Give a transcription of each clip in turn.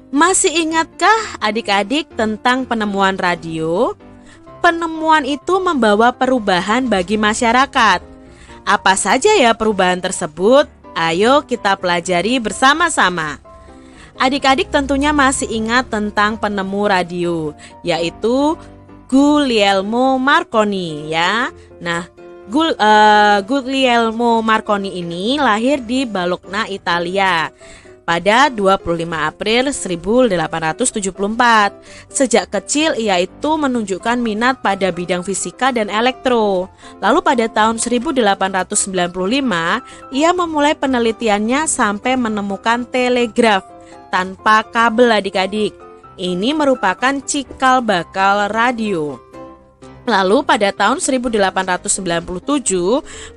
Masih ingatkah adik-adik tentang penemuan radio? Penemuan itu membawa perubahan bagi masyarakat. Apa saja ya perubahan tersebut? Ayo kita pelajari bersama-sama. Adik-adik tentunya masih ingat tentang penemu radio, yaitu Guglielmo Marconi ya. Nah, Guglielmo Marconi ini lahir di Bologna, Italia pada 25 April 1874. Sejak kecil ia itu menunjukkan minat pada bidang fisika dan elektro. Lalu pada tahun 1895 ia memulai penelitiannya sampai menemukan telegraf tanpa kabel adik-adik. Ini merupakan cikal bakal radio. Lalu pada tahun 1897,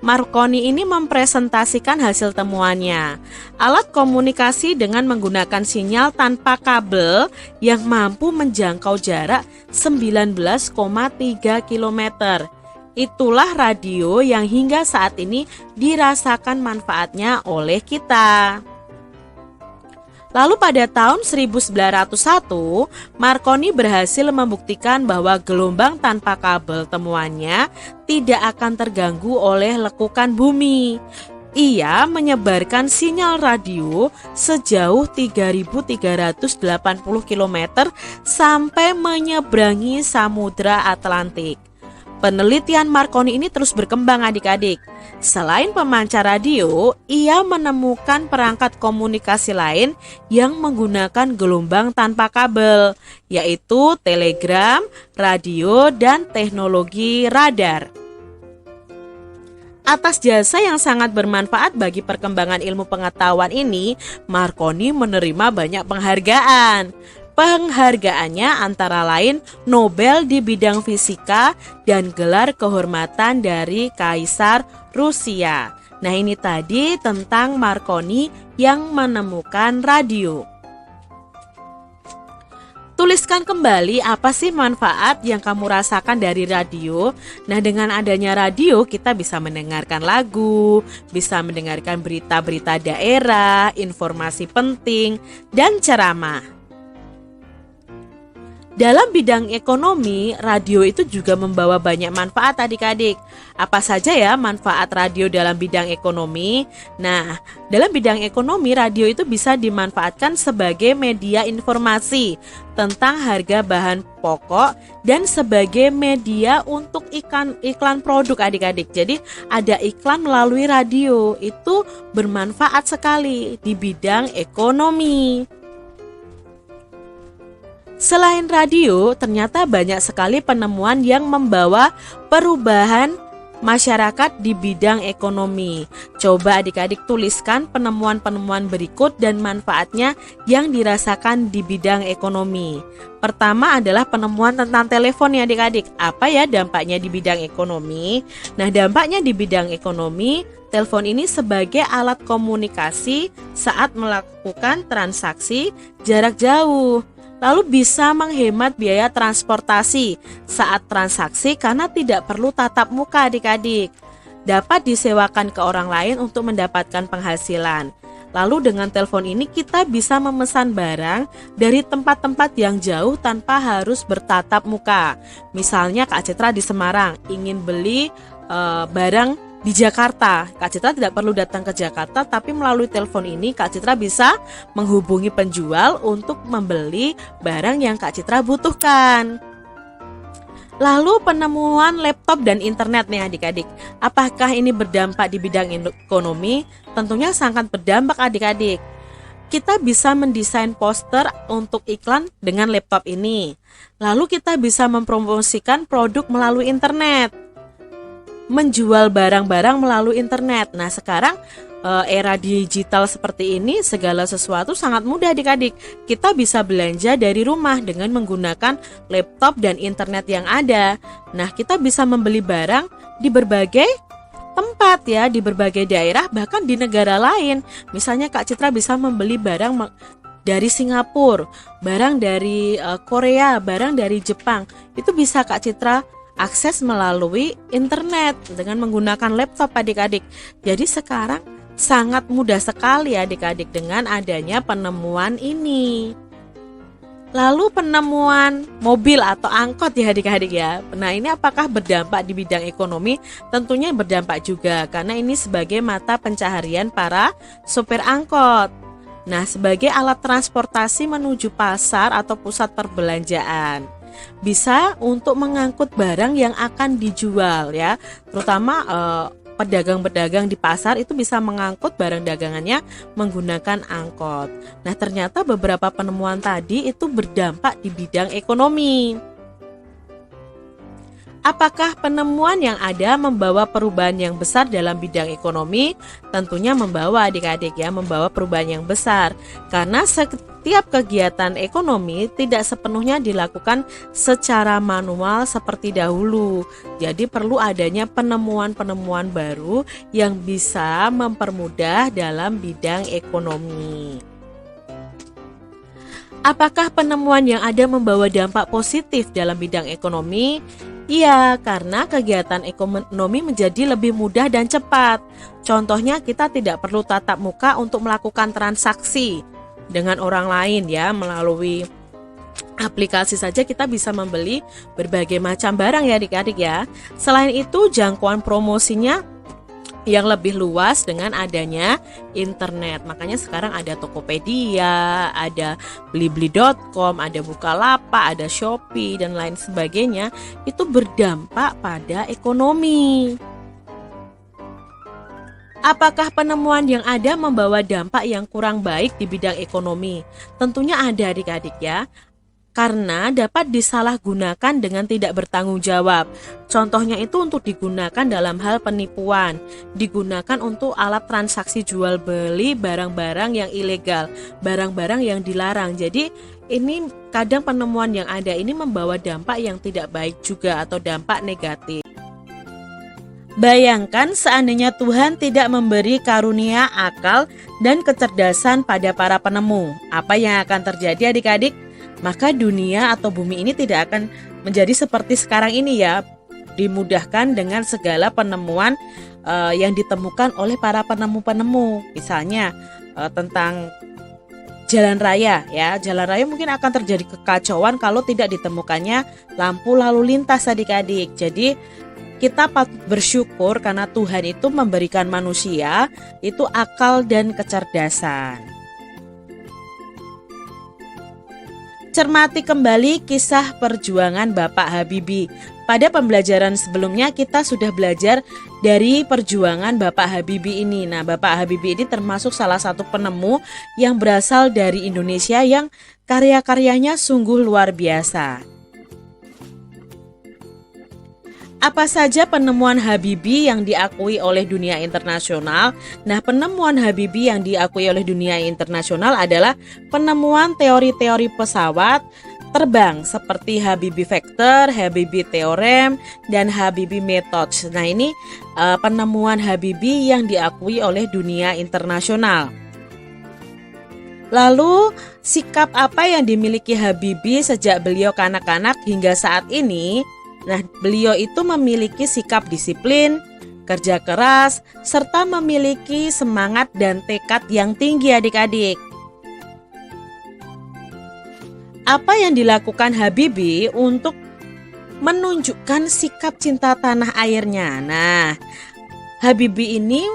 Marconi ini mempresentasikan hasil temuannya. Alat komunikasi dengan menggunakan sinyal tanpa kabel yang mampu menjangkau jarak 19,3 km. Itulah radio yang hingga saat ini dirasakan manfaatnya oleh kita. Lalu pada tahun 1901, Marconi berhasil membuktikan bahwa gelombang tanpa kabel temuannya tidak akan terganggu oleh lekukan bumi. Ia menyebarkan sinyal radio sejauh 3.380 km sampai menyeberangi Samudra Atlantik. Penelitian Marconi ini terus berkembang adik-adik. Selain pemancar radio, ia menemukan perangkat komunikasi lain yang menggunakan gelombang tanpa kabel, yaitu telegram, radio, dan teknologi radar. Atas jasa yang sangat bermanfaat bagi perkembangan ilmu pengetahuan ini, Marconi menerima banyak penghargaan. Penghargaannya antara lain Nobel di bidang fisika dan gelar kehormatan dari Kaisar Rusia. Nah, ini tadi tentang Marconi yang menemukan radio. Tuliskan kembali apa sih manfaat yang kamu rasakan dari radio. Nah, dengan adanya radio kita bisa mendengarkan lagu, bisa mendengarkan berita-berita daerah, informasi penting, dan ceramah. Dalam bidang ekonomi, radio itu juga membawa banyak manfaat adik-adik. Apa saja ya manfaat radio dalam bidang ekonomi? Nah, dalam bidang ekonomi, radio itu bisa dimanfaatkan sebagai media informasi tentang harga bahan pokok dan sebagai media untuk iklan produk adik-adik. Jadi ada iklan melalui radio, itu bermanfaat sekali di bidang ekonomi. Selain radio, ternyata banyak sekali penemuan yang membawa perubahan masyarakat di bidang ekonomi. Coba adik-adik tuliskan penemuan-penemuan berikut dan manfaatnya yang dirasakan di bidang ekonomi. Pertama adalah penemuan tentang telepon ya adik-adik. Apa ya dampaknya di bidang ekonomi? Nah, dampaknya di bidang ekonomi, telepon ini sebagai alat komunikasi saat melakukan transaksi jarak jauh. Lalu bisa menghemat biaya transportasi saat transaksi karena tidak perlu tatap muka adik-adik. Dapat disewakan ke orang lain untuk mendapatkan penghasilan. Lalu dengan telepon ini kita bisa memesan barang dari tempat-tempat yang jauh tanpa harus bertatap muka. Misalnya Kak Citra di Semarang ingin beli barang di Jakarta. Kak Citra tidak perlu datang ke Jakarta, tapi melalui telepon ini Kak Citra bisa menghubungi penjual untuk membeli barang yang Kak Citra butuhkan. Lalu penemuan laptop dan internet nih adik-adik. Apakah ini berdampak di bidang ekonomi? Tentunya sangat berdampak adik-adik. Kita bisa mendesain poster untuk iklan dengan laptop ini. Lalu kita bisa mempromosikan produk melalui internet. Menjual barang-barang melalui internet. Nah, sekarang era digital seperti ini, segala sesuatu sangat mudah adik-adik. Kita bisa belanja dari rumah dengan menggunakan laptop dan internet yang ada. Nah, kita bisa membeli barang di berbagai tempat ya, di berbagai daerah, bahkan di negara lain. Misalnya Kak Citra bisa membeli barang dari Singapura, barang dari Korea, barang dari Jepang. Itu bisa Kak Citra akses melalui internet dengan menggunakan laptop adik-adik. Jadi sekarang sangat mudah sekali adik-adik dengan adanya penemuan ini. Lalu penemuan mobil atau angkot ya adik-adik ya. Nah ini apakah berdampak di bidang ekonomi? Tentunya berdampak juga karena ini sebagai mata pencaharian para sopir angkot. Nah sebagai alat transportasi menuju pasar atau pusat perbelanjaan. Bisa untuk mengangkut barang yang akan dijual ya. Terutama pedagang-pedagang di pasar itu bisa mengangkut barang dagangannya menggunakan angkot. Nah, ternyata beberapa penemuan tadi itu berdampak di bidang ekonomi. Apakah penemuan yang ada membawa perubahan yang besar dalam bidang ekonomi? Tentunya membawa adik-adik ya, membawa perubahan yang besar. Karena setiap kegiatan ekonomi tidak sepenuhnya dilakukan secara manual seperti dahulu. Jadi perlu adanya penemuan-penemuan baru yang bisa mempermudah dalam bidang ekonomi. Apakah penemuan yang ada membawa dampak positif dalam bidang ekonomi? Iya, karena kegiatan ekonomi menjadi lebih mudah dan cepat. Contohnya kita tidak perlu tatap muka untuk melakukan transaksi dengan orang lain ya, melalui aplikasi saja kita bisa membeli berbagai macam barang ya adik-adik ya. Selain itu jangkauan promosinya yang lebih luas dengan adanya internet. Makanya sekarang ada Tokopedia, ada blibli.com, ada Bukalapak, ada Shopee dan lain sebagainya. Itu berdampak pada ekonomi. Apakah penemuan yang ada membawa dampak yang kurang baik di bidang ekonomi? Tentunya ada adik-adik ya. Karena dapat disalahgunakan dengan tidak bertanggung jawab. Contohnya itu untuk digunakan dalam hal penipuan, digunakan untuk alat transaksi jual beli barang-barang yang ilegal, barang-barang yang dilarang. Jadi ini kadang penemuan yang ada ini membawa dampak yang tidak baik juga atau dampak negatif. Bayangkan seandainya Tuhan tidak memberi karunia akal dan kecerdasan pada para penemu. Apa yang akan terjadi adik-adik? Maka dunia atau bumi ini tidak akan menjadi seperti sekarang ini ya, dimudahkan dengan segala penemuan yang ditemukan oleh para penemu-penemu. Misalnya tentang jalan raya ya, jalan raya mungkin akan terjadi kekacauan kalau tidak ditemukannya lampu lalu lintas adik-adik. Jadi kita patut bersyukur karena Tuhan itu memberikan manusia itu akal dan kecerdasan. Cermati kembali kisah perjuangan Bapak Habibie. Pada pembelajaran sebelumnya kita sudah belajar dari perjuangan Bapak Habibie ini. Nah, Bapak Habibie ini termasuk salah satu penemu yang berasal dari Indonesia yang karya-karyanya sungguh luar biasa. Apa saja penemuan Habibie yang diakui oleh dunia internasional? Nah, penemuan Habibie yang diakui oleh dunia internasional adalah penemuan teori-teori pesawat terbang seperti Habibie Vector, Habibie Theorem, dan Habibie Methods. Nah, ini penemuan Habibie yang diakui oleh dunia internasional. Lalu, sikap apa yang dimiliki Habibie sejak beliau kanak-kanak hingga saat ini? Nah, beliau itu memiliki sikap disiplin, kerja keras, serta memiliki semangat dan tekad yang tinggi adik-adik. Apa yang dilakukan Habibie untuk menunjukkan sikap cinta tanah airnya? Nah, Habibie ini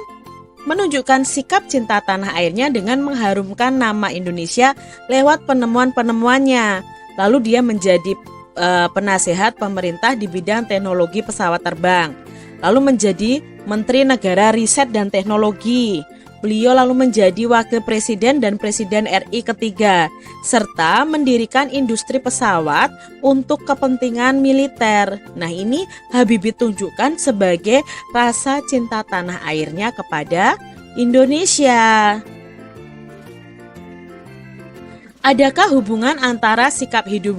menunjukkan sikap cinta tanah airnya dengan mengharumkan nama Indonesia lewat penemuan-penemuannya. Lalu dia menjadi penasehat pemerintah di bidang teknologi pesawat terbang, lalu menjadi Menteri Negara Riset dan Teknologi. Beliau lalu menjadi Wakil Presiden dan Presiden RI ketiga, serta mendirikan industri pesawat untuk kepentingan militer. Nah, ini Habibie tunjukkan sebagai rasa cinta tanah airnya kepada Indonesia. Adakah hubungan antara sikap hidup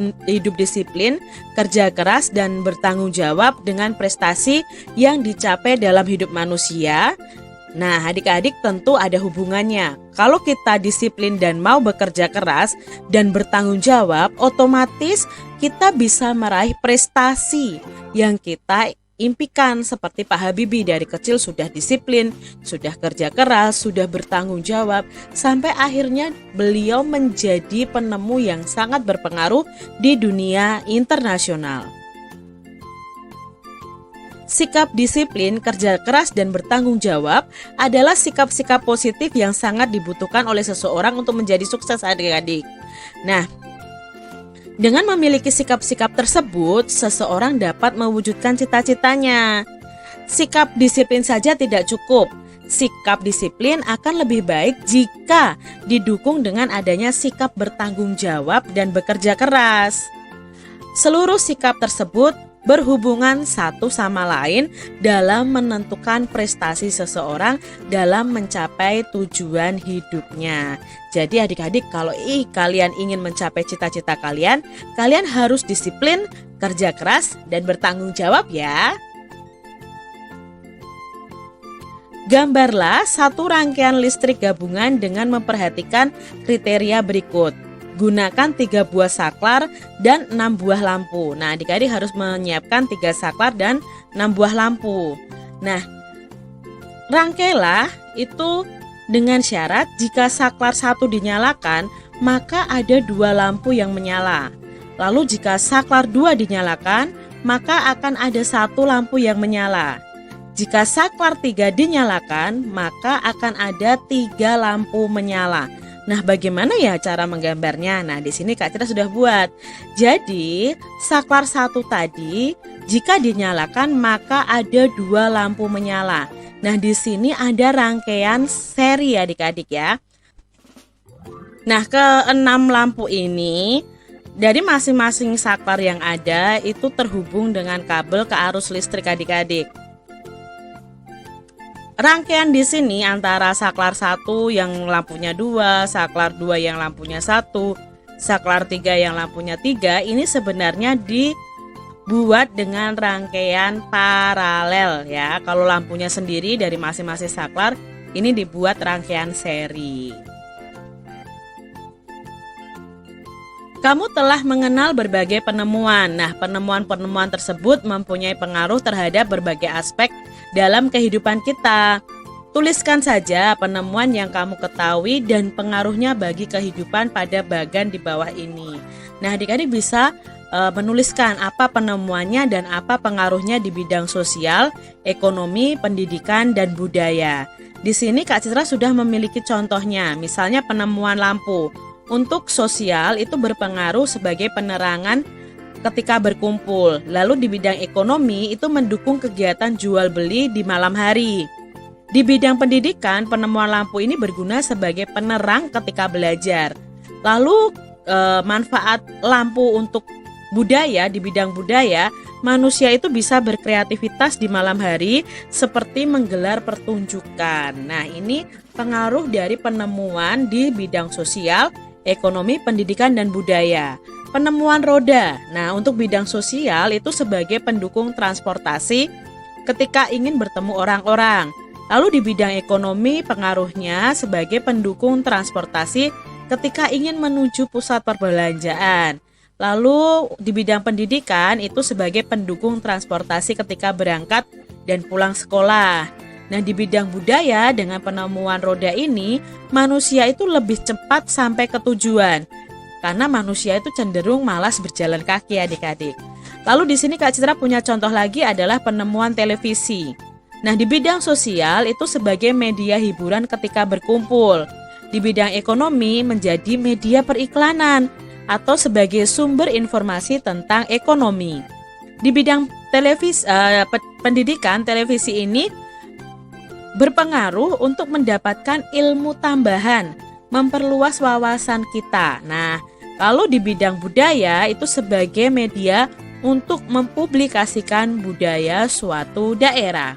disiplin, kerja keras, dan bertanggung jawab dengan prestasi yang dicapai dalam hidup manusia? Nah, adik-adik tentu ada hubungannya. Kalau kita disiplin dan mau bekerja keras dan bertanggung jawab, otomatis kita bisa meraih prestasi yang kita impikan seperti Pak Habibie dari kecil sudah disiplin, sudah kerja keras, sudah bertanggung jawab, sampai akhirnya beliau menjadi penemu yang sangat berpengaruh di dunia internasional. Sikap disiplin, kerja keras, dan bertanggung jawab adalah sikap-sikap positif yang sangat dibutuhkan oleh seseorang untuk menjadi sukses adik-adik. Nah, dengan memiliki sikap-sikap tersebut, seseorang dapat mewujudkan cita-citanya. Sikap disiplin saja tidak cukup. Sikap disiplin akan lebih baik jika didukung dengan adanya sikap bertanggung jawab dan bekerja keras. Seluruh sikap tersebut berhubungan satu sama lain dalam menentukan prestasi seseorang dalam mencapai tujuan hidupnya. Jadi adik-adik, kalau kalian ingin mencapai cita-cita kalian, kalian harus disiplin, kerja keras, dan bertanggung jawab ya. Gambarlah satu rangkaian listrik gabungan dengan memperhatikan kriteria berikut. Gunakan 3 buah saklar dan 6 buah lampu. Nah, adik-adik harus menyiapkan 3 saklar dan 6 buah lampu. Nah, rangkailah itu dengan syarat jika saklar 1 dinyalakan, maka ada 2 lampu yang menyala. Lalu jika saklar 2 dinyalakan, maka akan ada 1 lampu yang menyala. Jika saklar 3 dinyalakan, maka akan ada 3 lampu menyala. Nah, bagaimana ya cara menggambarnya? Nah, di sini Kak Citra sudah buat. Jadi, saklar 1 tadi jika dinyalakan maka ada 2 lampu menyala. Nah, di sini ada rangkaian seri adik-adik ya. Nah, ke-6 lampu ini dari masing-masing saklar yang ada itu terhubung dengan kabel ke arus listrik adik-adik. Rangkaian di sini antara saklar 1 yang lampunya 2, saklar 2 yang lampunya 1, saklar 3 yang lampunya 3 ini sebenarnya dibuat dengan rangkaian paralel ya. Kalau lampunya sendiri dari masing-masing saklar ini dibuat rangkaian seri. Kamu telah mengenal berbagai penemuan. Nah, penemuan-penemuan tersebut mempunyai pengaruh terhadap berbagai aspek dalam kehidupan kita. Tuliskan saja penemuan yang kamu ketahui dan pengaruhnya bagi kehidupan pada bagan di bawah ini. Nah, adik-adik bisa menuliskan apa penemuannya dan apa pengaruhnya di bidang sosial, ekonomi, pendidikan, dan budaya. Di sini Kak Citra sudah memiliki contohnya, misalnya penemuan lampu. Untuk sosial itu berpengaruh sebagai penerangan ketika berkumpul. Lalu di bidang ekonomi itu mendukung kegiatan jual beli di malam hari. Di bidang pendidikan, penemuan lampu ini berguna sebagai penerang ketika belajar. Lalu manfaat lampu untuk budaya, di bidang budaya, manusia itu bisa berkreativitas di malam hari seperti menggelar pertunjukan. Nah, ini pengaruh dari penemuan di bidang sosial, ekonomi, pendidikan, dan budaya. Penemuan roda. Nah, untuk bidang sosial itu sebagai pendukung transportasi ketika ingin bertemu orang-orang. Lalu di bidang ekonomi pengaruhnya sebagai pendukung transportasi ketika ingin menuju pusat perbelanjaan. Lalu di bidang pendidikan itu sebagai pendukung transportasi ketika berangkat dan pulang sekolah. Nah, di bidang budaya dengan penemuan roda ini, manusia itu lebih cepat sampai ke tujuan. Karena manusia itu cenderung malas berjalan kaki adik-adik. Lalu di sini Kak Citra punya contoh lagi adalah penemuan televisi. Nah, di bidang sosial itu sebagai media hiburan ketika berkumpul. Di bidang ekonomi menjadi media periklanan atau sebagai sumber informasi tentang ekonomi. Di bidang pendidikan, televisi ini berpengaruh untuk mendapatkan ilmu tambahan, memperluas wawasan kita. Nah, kalau di bidang budaya itu sebagai media untuk mempublikasikan budaya suatu daerah.